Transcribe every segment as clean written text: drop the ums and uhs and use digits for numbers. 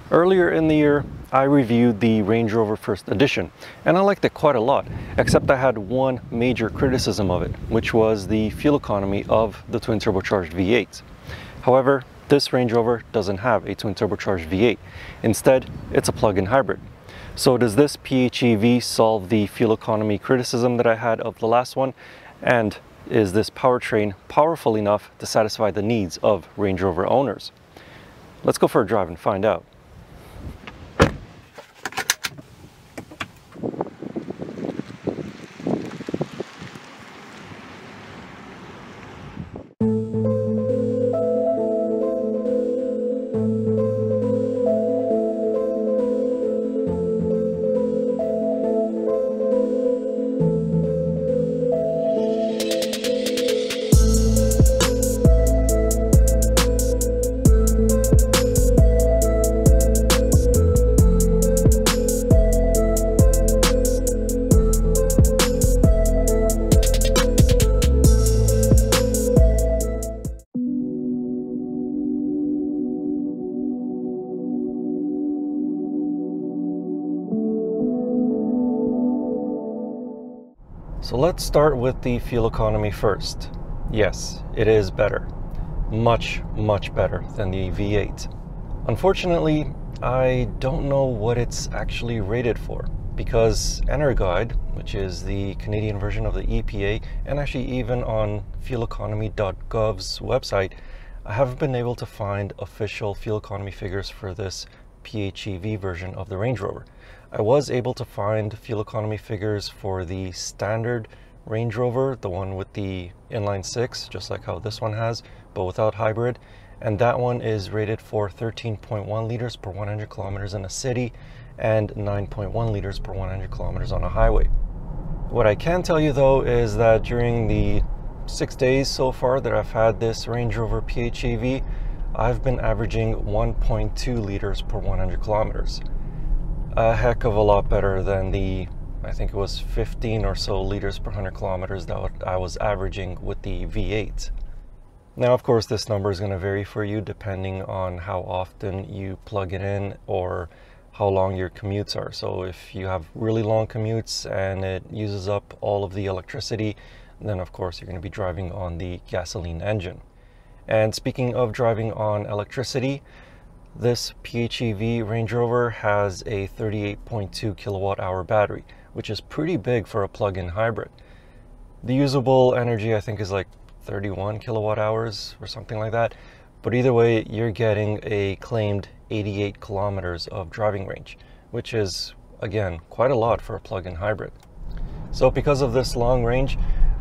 Earlier in the year, I reviewed the Range Rover First Edition, and I liked it quite a lot, except I had one major criticism of it, which was the fuel economy of the twin turbocharged V8. However, this Range Rover doesn't have a twin turbocharged V8. Instead, it's a plug-in hybrid. So does this PHEV solve the fuel economy criticism that I had of the last one? And is this powertrain powerful enough to satisfy the needs of Range Rover owners? Let's go for a drive and find out. So let's start with the fuel economy first. Yes, it is better. Much better than the V8. Unfortunately, I don't know what it's actually rated for, because Energuide, which is the Canadian version of the EPA, and actually even on fueleconomy.gov's website, I haven't been able to find official fuel economy figures for this PHEV version of the Range Rover. I was able to find fuel economy figures for the standard Range Rover, the one with the inline six, just like how this one has, but without hybrid. And that one is rated for 13.1 liters per 100 kilometers in a city and 9.1 liters per 100 kilometers on a highway. What I can tell you though is that during the 6 days so far that I've had this Range Rover PHEV, I've been averaging 1.2 liters per 100 kilometers. A heck of a lot better than the, I think it was 15 or so liters per 100 kilometers that I was averaging with the V8. Now, of course, this number is going to vary for you depending on how often you plug it in or how long your commutes are. So if you have really long commutes and it uses up all of the electricity, then of course you're going to be driving on the gasoline engine. And speaking of driving on electricity, this PHEV Range Rover has a 38.2 kilowatt hour battery, which is pretty big for a plug-in hybrid. The usable energy I think is like 31 kilowatt hours or something like that. But either way, you're getting a claimed 88 kilometers of driving range, which is, again, quite a lot for a plug-in hybrid. So because of this long range,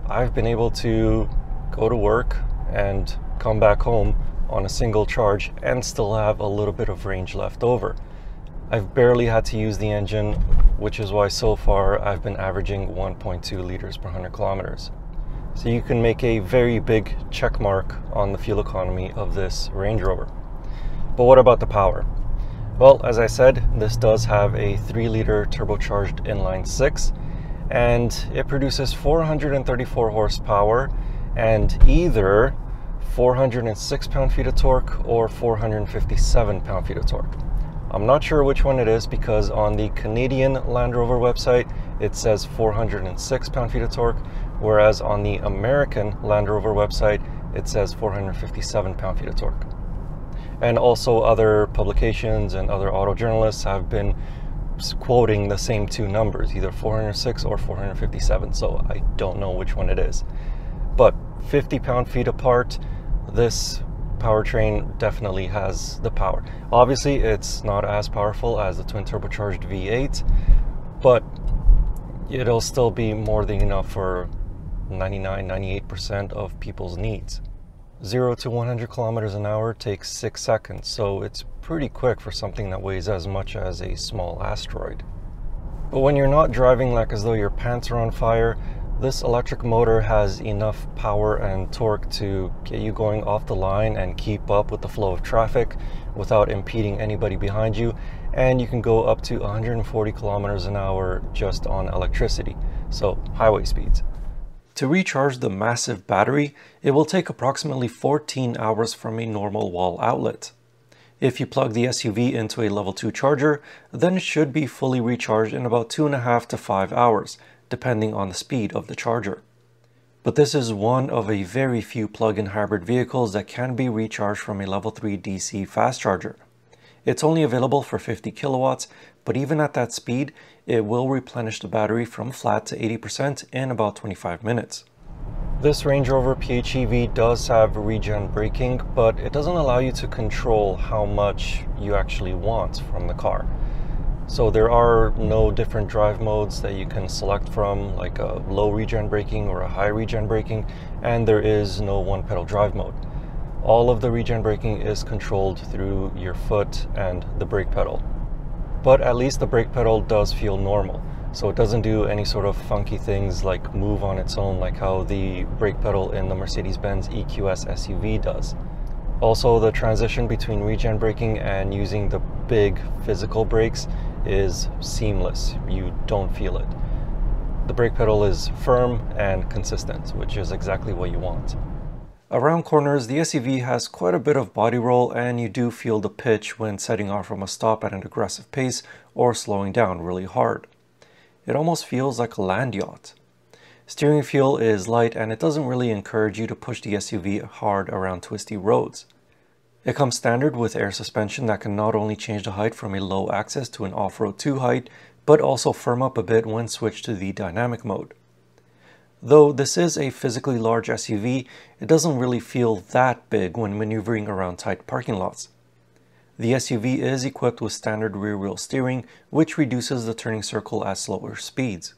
I've been able to go to work and come back home on a single charge and still have a little bit of range left over. I've barely had to use the engine, which is why so far I've been averaging 1.2 liters per 100 kilometers. So you can make a very big check mark on the fuel economy of this Range Rover. But what about the power? Well, as I said, this does have a 3-liter turbocharged inline six, and it produces 434 horsepower and either 406 pound-feet of torque or 457 pound-feet of torque. I'm not sure which one it is because on the Canadian Land Rover website it says 406 pound-feet of torque, whereas on the American Land Rover website it says 457 pound-feet of torque. And also other publications and other auto journalists have been quoting the same two numbers, either 406 or 457, so I don't know which one it is. But 50 pound-feet apart, this powertrain definitely has the power. Obviously, it's not as powerful as the twin turbocharged V8, but it'll still be more than enough for 99–98% of people's needs. 0 to 100 kilometers an hour takes 6 seconds, so it's pretty quick for something that weighs as much as a small asteroid. But when you're not driving like as though your pants are on fire, this electric motor has enough power and torque to get you going off the line and keep up with the flow of traffic without impeding anybody behind you, and you can go up to 140 kilometers an hour just on electricity, so highway speeds. To recharge the massive battery, it will take approximately 14 hours from a normal wall outlet. If you plug the SUV into a level 2 charger, then it should be fully recharged in about 2.5 to 5 hours, depending on the speed of the charger. But this is one of a very few plug-in hybrid vehicles that can be recharged from a level 3 DC fast charger. It's only available for 50 kilowatts, but even at that speed, it will replenish the battery from flat to 80% in about 25 minutes. This Range Rover PHEV does have regen braking, but it doesn't allow you to control how much you actually want from the car. So there are no different drive modes that you can select from, like a low regen braking or a high regen braking, and there is no one pedal drive mode. All of the regen braking is controlled through your foot and the brake pedal. But at least the brake pedal does feel normal. So it doesn't do any sort of funky things like move on its own like how the brake pedal in the Mercedes-Benz EQS SUV does. Also, the transition between regen braking and using the big physical brakes is seamless. You don't feel it. The brake pedal is firm and consistent, which is exactly what you want. Around corners, the SUV has quite a bit of body roll, and you do feel the pitch when setting off from a stop at an aggressive pace or slowing down really hard. It almost feels like a land yacht. Steering feel is light, and it doesn't really encourage you to push the SUV hard around twisty roads. It comes standard with air suspension that can not only change the height from a low axis to an off-road 2 height, but also firm up a bit when switched to the dynamic mode. Though this is a physically large SUV, it doesn't really feel that big when maneuvering around tight parking lots. The SUV is equipped with standard rear-wheel steering, which reduces the turning circle at slower speeds.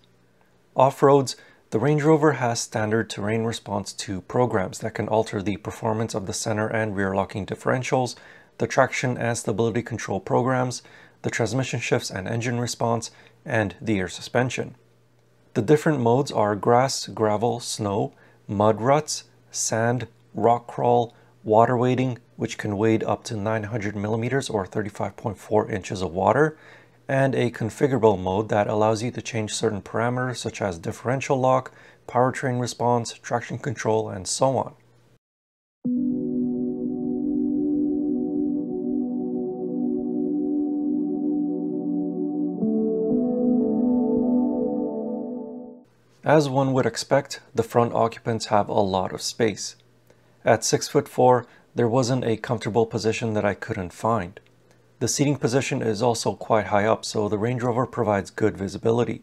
Off-roads, the Range Rover has standard terrain response 2 programs that can alter the performance of the center and rear locking differentials, the traction and stability control programs, the transmission shifts and engine response, and the air suspension. The different modes are grass, gravel, snow, mud ruts, sand, rock crawl, water wading, which can wade up to 900 millimeters or 35.4 inches of water, and a configurable mode that allows you to change certain parameters such as differential lock, powertrain response, traction control, and so on. As one would expect, the front occupants have a lot of space. At 6'4", there wasn't a comfortable position that I couldn't find. The seating position is also quite high up, so the Range Rover provides good visibility.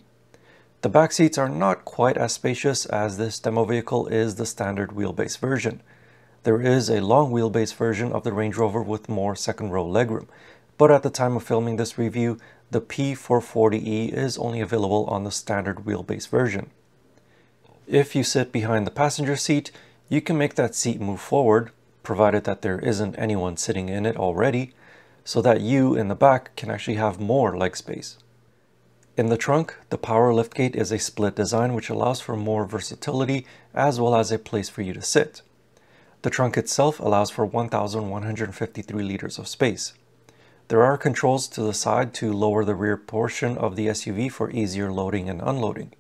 The back seats are not quite as spacious, as this demo vehicle is the standard wheelbase version. There is a long wheelbase version of the Range Rover with more second row legroom, but at the time of filming this review, the P440e is only available on the standard wheelbase version. If you sit behind the passenger seat, you can make that seat move forward, provided that there isn't anyone sitting in it already, so that you in the back can actually have more leg space. In the trunk, the power liftgate is a split design which allows for more versatility as well as a place for you to sit. The trunk itself allows for 1,153 liters of space. There are controls to the side to lower the rear portion of the SUV for easier loading and unloading.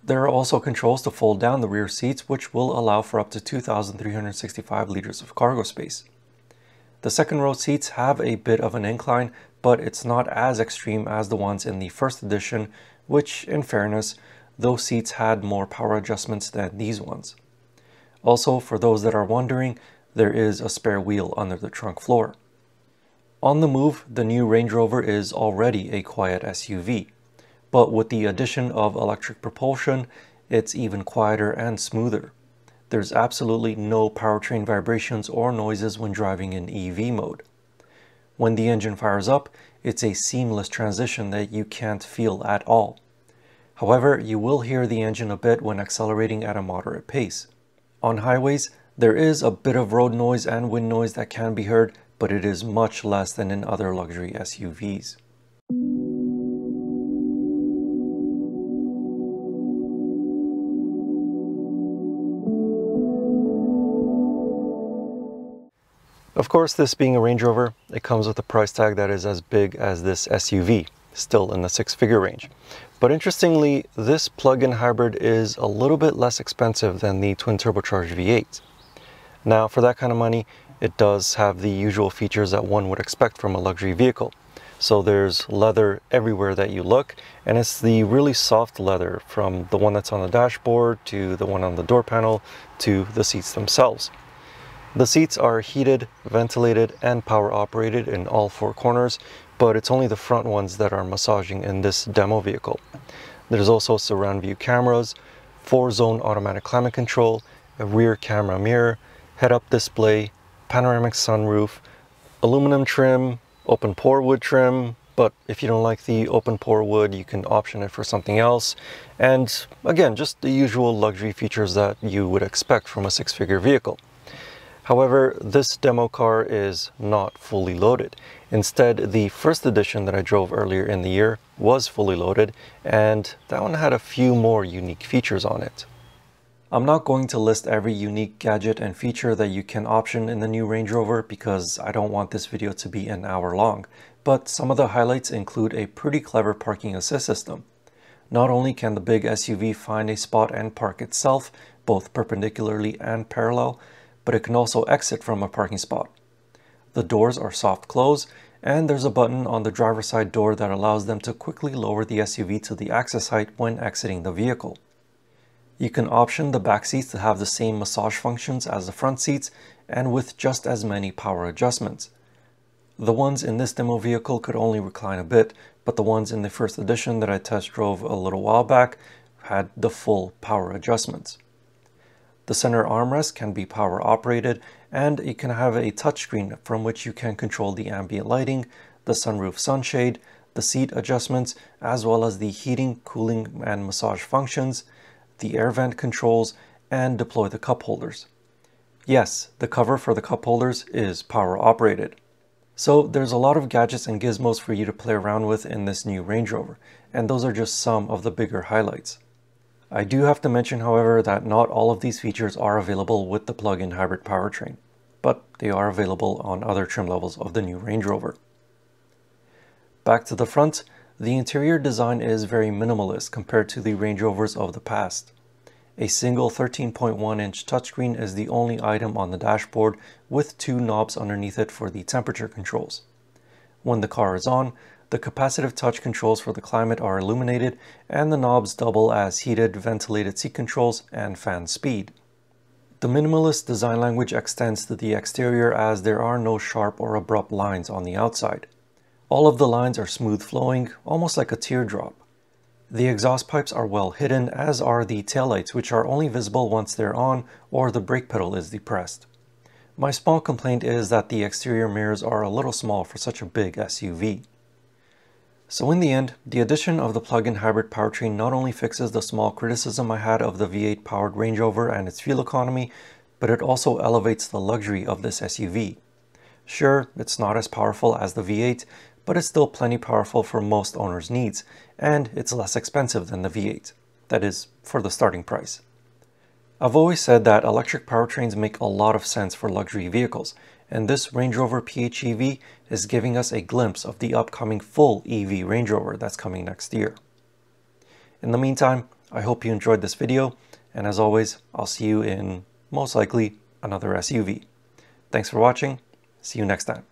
There are also controls to fold down the rear seats, which will allow for up to 2,365 liters of cargo space. The second row seats have a bit of an incline, but it's not as extreme as the ones in the first edition, which, in fairness, those seats had more power adjustments than these ones. Also, for those that are wondering, there is a spare wheel under the trunk floor. On the move, the new Range Rover is already a quiet SUV. But with the addition of electric propulsion, it's even quieter and smoother. There's absolutely no powertrain vibrations or noises when driving in EV mode. When the engine fires up, it's a seamless transition that you can't feel at all. However, you will hear the engine a bit when accelerating at a moderate pace. On highways, there is a bit of road noise and wind noise that can be heard, but it is much less than in other luxury SUVs. Of course, this being a Range Rover, it comes with a price tag that is as big as this SUV, still in the six-figure range. But interestingly, this plug-in hybrid is a little bit less expensive than the twin turbocharged V8. Now, for that kind of money, it does have the usual features that one would expect from a luxury vehicle. So there's leather everywhere that you look, and it's the really soft leather from the one that's on the dashboard to the one on the door panel to the seats themselves. The seats are heated, ventilated, and power operated in all four corners, but it's only the front ones that are massaging in this demo vehicle. There's also surround view cameras, 4-zone automatic climate control, a rear camera mirror, head-up display, panoramic sunroof, aluminum trim, open pore wood trim, but if you don't like the open pore wood, you can option it for something else. And again, just the usual luxury features that you would expect from a six-figure vehicle. However, this demo car is not fully loaded. Instead, the first edition that I drove earlier in the year was fully loaded, and that one had a few more unique features on it. I'm not going to list every unique gadget and feature that you can option in the new Range Rover because I don't want this video to be an hour long, but some of the highlights include a pretty clever parking assist system. Not only can the big SUV find a spot and park itself, both perpendicularly and parallel, but it can also exit from a parking spot. The doors are soft close, and there's a button on the driver's side door that allows them to quickly lower the SUV to the access height when exiting the vehicle. You can option the back seats to have the same massage functions as the front seats and with just as many power adjustments. The ones in this demo vehicle could only recline a bit, but the ones in the first edition that I test drove a little while back had the full power adjustments. The center armrest can be power operated, and you can have a touchscreen from which you can control the ambient lighting, the sunroof sunshade, the seat adjustments, as well as the heating, cooling, and massage functions, the air vent controls, and deploy the cup holders. Yes, the cover for the cup holders is power operated. So there's a lot of gadgets and gizmos for you to play around with in this new Range Rover, and those are just some of the bigger highlights. I do have to mention, however, that not all of these features are available with the plug-in hybrid powertrain, but they are available on other trim levels of the new Range Rover. Back to the front, the interior design is very minimalist compared to the Range Rovers of the past. A single 13.1-inch touchscreen is the only item on the dashboard, with two knobs underneath it for the temperature controls. When the car is on, the capacitive touch controls for the climate are illuminated, and the knobs double as heated, ventilated seat controls and fan speed. The minimalist design language extends to the exterior as there are no sharp or abrupt lines on the outside. All of the lines are smooth flowing, almost like a teardrop. The exhaust pipes are well hidden, as are the taillights, which are only visible once they're on or the brake pedal is depressed. My small complaint is that the exterior mirrors are a little small for such a big SUV. So in the end, the addition of the plug-in hybrid powertrain not only fixes the small criticism I had of the V8 powered Range Rover and its fuel economy, but it also elevates the luxury of this SUV. Sure, it's not as powerful as the V8, but it's still plenty powerful for most owners' needs, and it's less expensive than the V8. That is, for the starting price. I've always said that electric powertrains make a lot of sense for luxury vehicles, and this Range Rover PHEV is giving us a glimpse of the upcoming full EV Range Rover that's coming next year. In the meantime, I hope you enjoyed this video, and as always, I'll see you in, most likely, another SUV. Thanks for watching. See you next time.